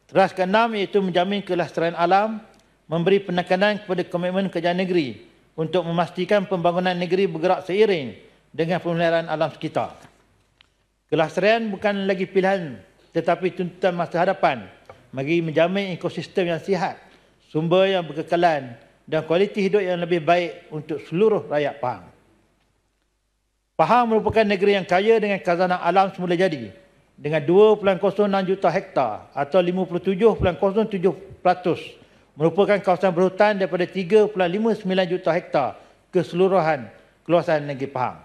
Teras ke-6 iaitu menjamin kelestarian alam, memberi penekanan kepada komitmen kerajaan negeri untuk memastikan pembangunan negeri bergerak seiring dengan pemeliharaan alam sekitar. Kelestarian bukan lagi pilihan tetapi tuntutan masa hadapan bagi menjamin ekosistem yang sihat, sumber yang berkekalan dan kualiti hidup yang lebih baik untuk seluruh rakyat Pahang. Pahang merupakan negeri yang kaya dengan khazanah alam semula jadi dengan 2.06 juta hektar atau 57.07% merupakan kawasan berhutan daripada 3.59 juta hektar keseluruhan kawasan negeri Pahang.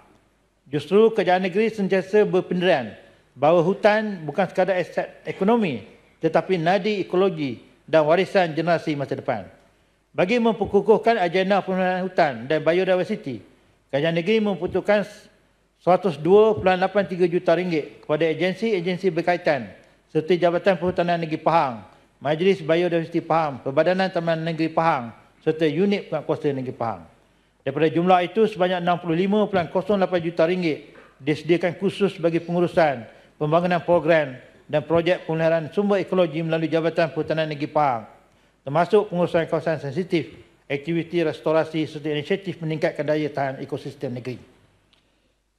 Justru kerajaan negeri sentiasa berpendirian bahawa hutan bukan sekadar aset ekonomi tetapi nadi ekologi dan warisan generasi masa depan. Bagi memperkukuhkan agenda pemeliharaan hutan dan biodiversiti, kerajaan negeri membutuhkan 102.83 juta ringgit kepada agensi-agensi berkaitan seperti Jabatan Perhutanan Negeri Pahang, Majlis Biodiversiti Pahang, Perbadanan Taman Negeri Pahang serta Unit Penguatkuasa Negeri Pahang. Daripada jumlah itu, sebanyak 65.08 juta ringgit disediakan khusus bagi pengurusan, pembangunan program dan projek pemeliharaan sumber ekologi melalui Jabatan Perhutanan Negeri Pahang, termasuk pengurusan kawasan sensitif, aktiviti restorasi serta inisiatif meningkatkan daya tahan ekosistem negeri.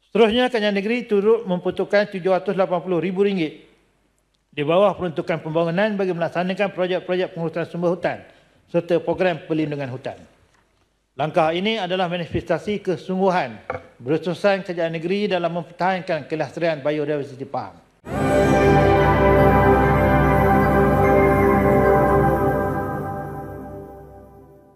Seterusnya, kerajaan negeri turut membutuhkan RM780,000 di bawah peruntukan pembangunan bagi melaksanakan projek-projek pengurusan sumber hutan serta program perlindungan hutan. Langkah ini adalah manifestasi kesungguhan berurusan kerajaan negeri dalam mempertahankan kelestarian biodiversiti Pahang.